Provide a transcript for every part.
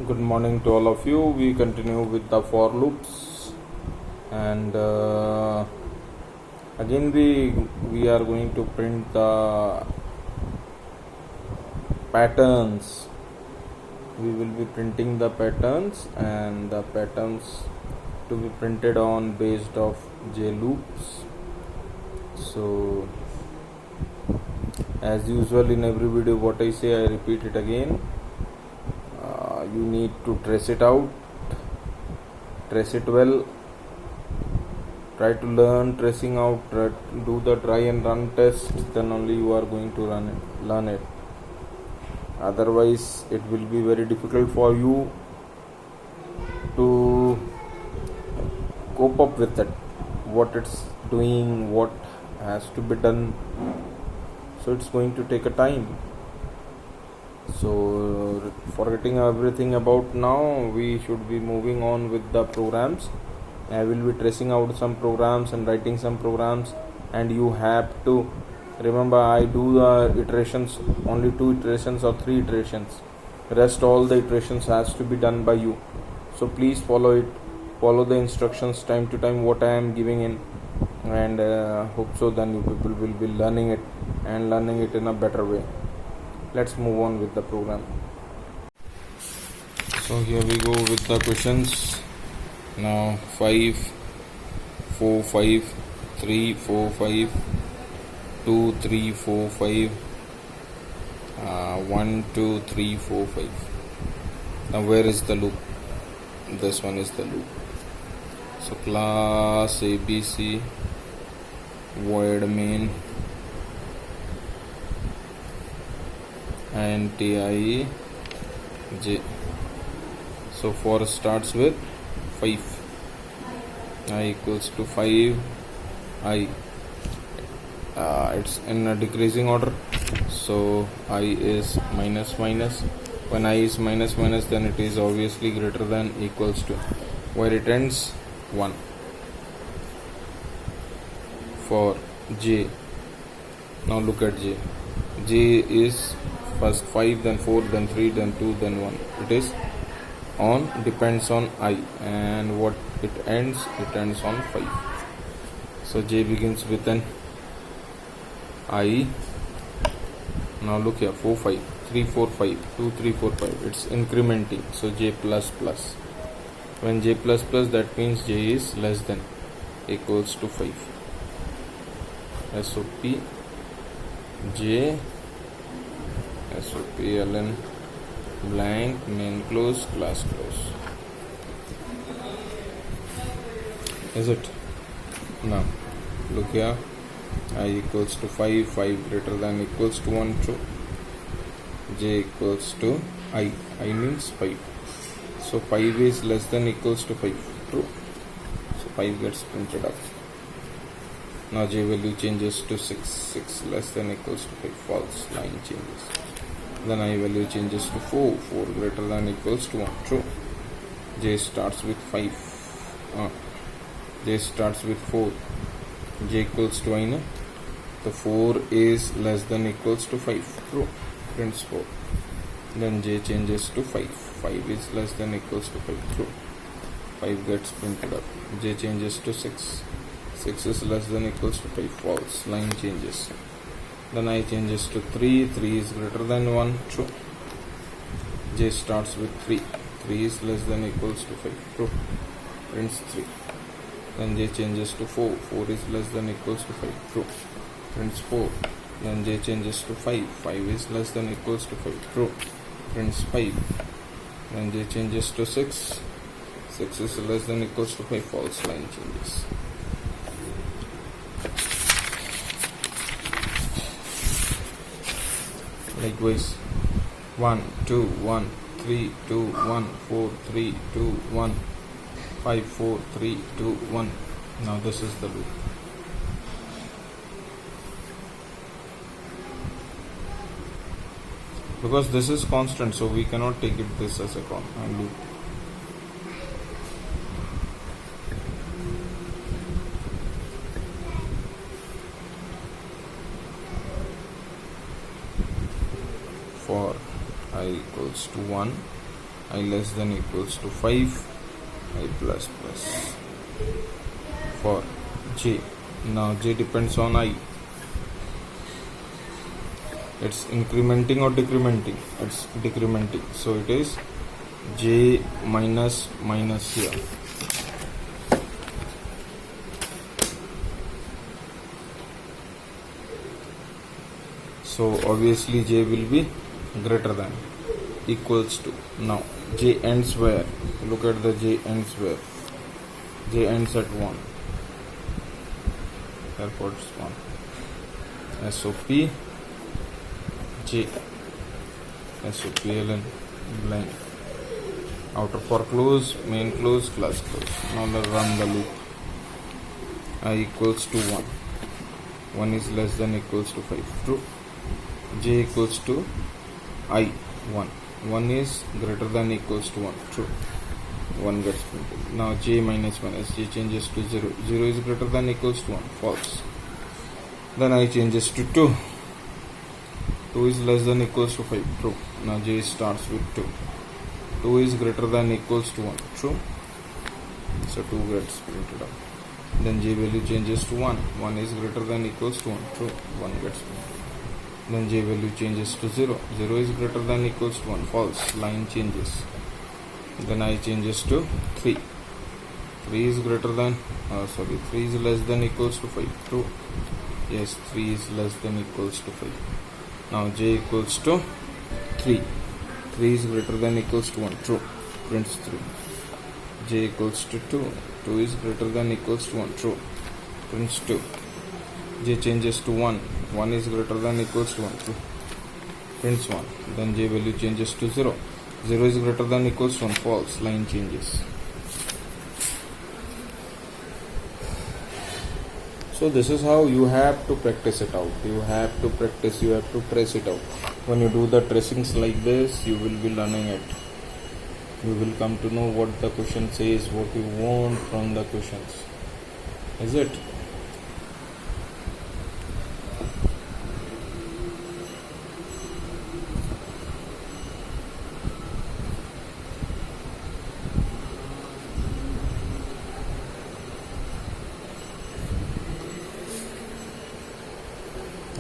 Good morning to all of you. We continue with the for loops, and again we are going to print the patterns. We will be printing the patterns, and the patterns to be printed on based of J loops. So as usual in every video, what I say I repeat it again. You need to trace it out, trace it well, try to learn tracing out, do the try and run test, then only you are going to learn it. Otherwise it will be very difficult for you to cope up with it, what it's doing, what has to be done. So it's going to take a time. So forgetting everything about now, we should be moving on with the programs. I will be tracing out some programs and writing some programs, and you have to remember I do the iterations, only 2 iterations or 3 iterations. Rest all the iterations has to be done by you. So please follow it, follow the instructions time to time what I am giving in, and hope so then you people will be learning it and learning it in a better way. Let's move on with the program. So here we go with the questions. Now 5, 4, 5, 3, 4, 5, 2, 3, 4, 5, 1, 2, 3, 4, 5. Now where is the loop? This one is the loop. So class ABC void main and TIE J. So for starts with 5, I equals to 5 I. It's in a decreasing order, so I is minus minus. When I is minus minus, then it is obviously greater than equals to, where it ends 1. For J, now look at J. J is first 5, then 4, then 3, then 2, then 1. It is on, depends on I, and what it ends on 5. So J begins with an I. Now look here, 4 5 3 4 5 2 3 4 5. It's incrementing, so J plus plus. When J plus plus, that means J is less than equals to 5. SOP J SOP ln blank main close class close. Is it? Now look here, I equals to 5, 5 greater than equals to 1, true. J equals to I means 5. So 5 is less than equals to 5, true. So 5 gets printed up. Now J value changes to 6, 6 less than equals to 5, false, line changes. Then I value changes to 4, 4 greater than equals to 1, true. J starts with 5, J starts with 4, J equals to I, no? The 4 is less than equals to 5, true, prints 4. Then J changes to 5, 5 is less than equals to 5, true, 5 gets printed up. J changes to 6, 6 is less than equals to 5, false, line changes. Then I changes to 3, 3 is greater than 1, true. J starts with 3, 3 is less than equals to 5, true, prints 3. Then J changes to 4, 4 is less than equals to 5, true, prints 4. Then J changes to 5, 5 is less than equals to 5, true, prints 5. Then J changes to 6, 6 is less than equals to 5, false, line changes. Likewise 1 2 1 3 2 1 4 3 2 1 5 4 3 2 1. Now this is the loop. Because this is constant, so we cannot take it this as a loop. For I equals to 1, I less than equals to 5, I plus plus. For j, now j depends on I. It's incrementing or decrementing? It's decrementing, so it is j minus minus here. So obviously j will be greater than, equals to. Now j ends where? Look at the j ends where? J ends at 1. Therefore it's 1. SOP j, SOP ln blank. Outer for close, main close, class close. Now let's run the loop. I equals to 1. 1 is less than equals to 5. True. J equals to I 1. 1 is greater than equals to 1. True. 1 gets printed. Now j minus minus, j changes to 0. 0 is greater than equals to 1. False. Then I changes to 2. 2 is less than equals to 5. True. Now j starts with 2. 2 is greater than equals to 1. True. So 2 gets printed out. Then j value changes to 1. 1 is greater than equals to 1. True. 1 gets printed. Then j value changes to 0. 0 is greater than equals to 1. False. Line changes. Then I changes to 3. 3 is greater than 3 is less than equals to 5. True. Yes, 3 is less than equals to 5. Now j equals to 3. 3 is greater than equals to 1. True. Prints 3. J equals to 2. 2 is greater than equals to 1. True. Prints 2. J changes to 1. 1 is greater than equals to 1. True. Prints 1. Then j value changes to 0. 0 is greater than equals to 1. False. Line changes. So this is how you have to practice it out. You have to practice, you have to trace it out. When you do the tracings like this, you will be learning it. You will come to know what the question says, what you want from the questions. Is it?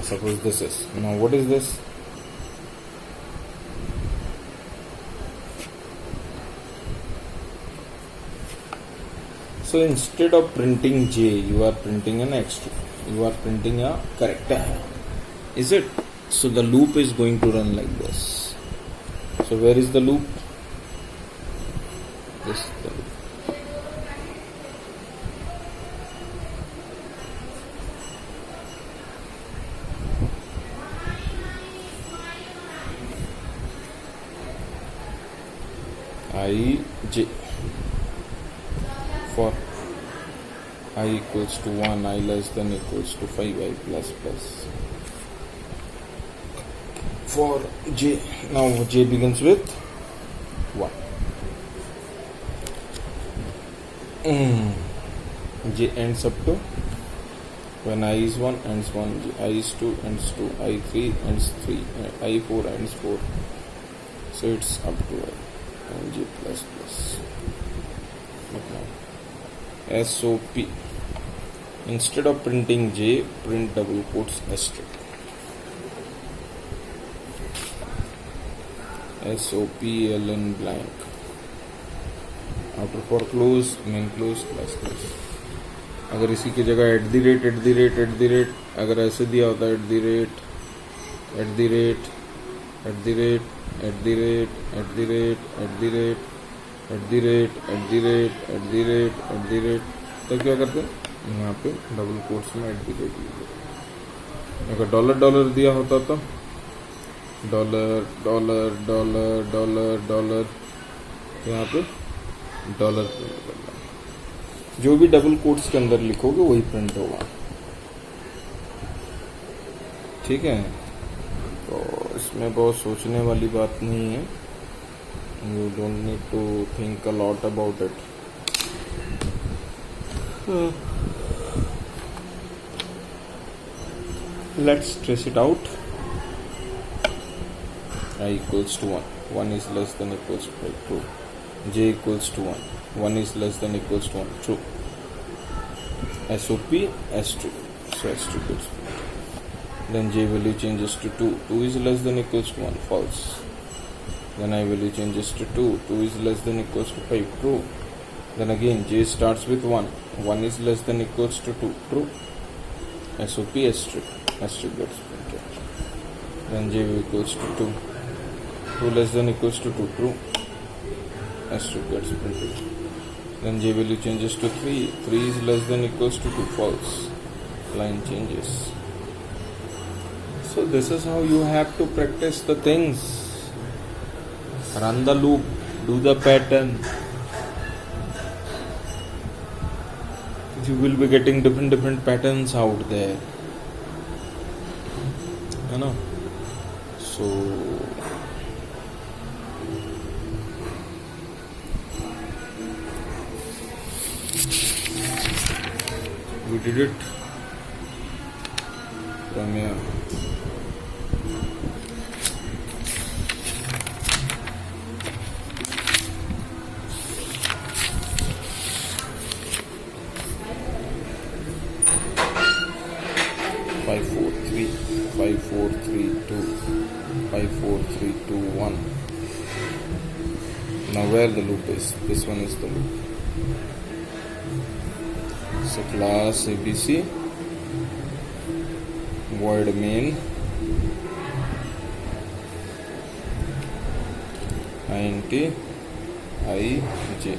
Suppose this is. Now what is this? So instead of printing j, you are printing an extra. You are printing a character. Is it? So the loop is going to run like this. So where is the loop? This is the loop. I j for I equals to 1, I less than equals to 5, I plus plus. For j, now j begins with 1. J ends up to, when I is 1 ends 1, I is 2 ends 2, I 3 ends 3, I 4 ends 4. So it's up to I. And j plus plus. Now SOP. Instead of printing j, print double quotes asterisk. SOP ln blank. Outer for close, main close, class close. अगर इसी की जगह at the rate अगर ऐसे दिया होता है तो क्या करते हैं यहाँ पे डबल कोट्स में @ लीजिए. अगर डॉलर दिया होता तो डॉलर यहाँ पे डॉलर प्रिंट करना. जो भी डबल कोट्स के अंदर लिखोगे वही प्रिंट होगा. ठीक है, तो इसमें बहुत सोचने वाली बात नहीं है. You don't need to think a lot about it. Let's trace it out. I equals to 1. 1 is less than equals to 5, true. J equals to 1, 1 is less than equals to 1, true. SOP, S2, so S2 gets printed. Then J value changes to 2, 2 is less than equals to 1, false. Then I value changes to 2, 2 is less than equals to 5, true. Then again J starts with 1, 1 is less than equals to 2, true. SOP, S3, S3 gets printed. Then J equals to 2, 2 less than equals to 2, true. S2 gets printed. Then J value changes to 3, 3 is less than equals to 2, false. Line changes. So this is how you have to practice the things. Run the loop, do the pattern. You will be getting different patterns out there. You know? So we did it from here. Five, four, three, 5, 4, 3, 2, 5, 4, 3, 2, 1. Now where the loop is? This one is the loop. So class ABC, void main, int ij,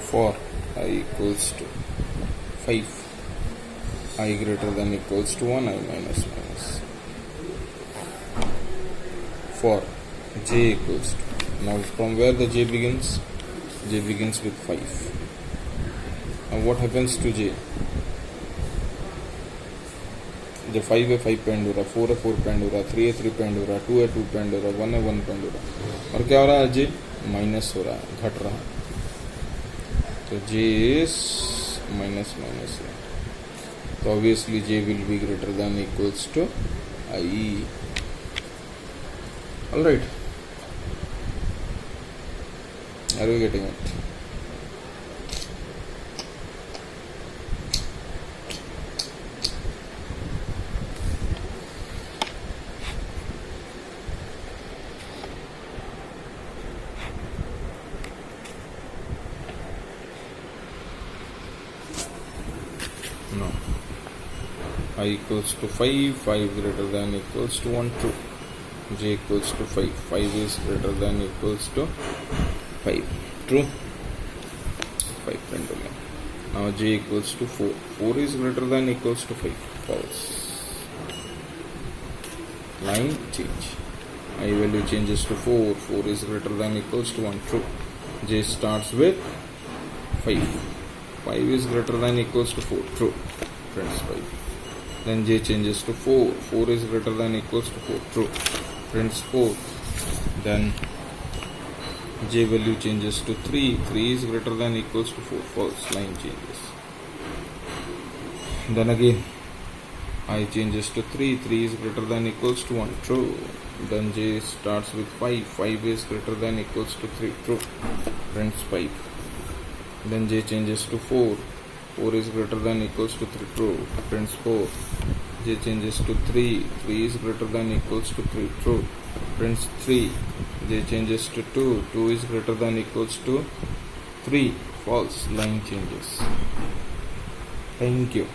for I equals to 5, I greater than equals to 1, I minus minus. For j equals to, now from where the j begins? J begins with 5. Now what happens to j? The 5 है 5 पेंड हो रहा, 4 है 4 पेंड हो रहा, 3 है 3 पेंड हो रहा, 2 है 2 पेंड हो रहा, 1 है 1 पेंड हो रहा, और क्या हो रहा है? j माइनस हो रहा है, घट रहा है. तो j is minus minus है. So obviously j will be greater than equals to I. Alright. Are you getting it? No. I equals to 5, 5 greater than equals to 1, true. J equals to 5, 5 is greater than equals to 5, true. 5 pendulum. Now J equals to 4, 4 is greater than equals to 5, false. Line change. I value changes to 4, 4 is greater than equals to 1, true. J starts with 5, 5 is greater than equals to 4, true. Prints 5. Then J changes to 4, 4 is greater than equals to 4, true. Prints 4. Then J value changes to 3, 3 is greater than equals to 4, false. Line changes. Then again I changes to 3, 3 is greater than equals to 1, true. Then J starts with 5, 5 is greater than equals to 3, true. Prints 5. Then J changes to 4, 4 is greater than equals to 3, true. Prints 4. J changes to 3, 3 is greater than equals to 3, true. Prints 3. J changes to 2, 2 is greater than equals to 3, false. Line changes. Thank you.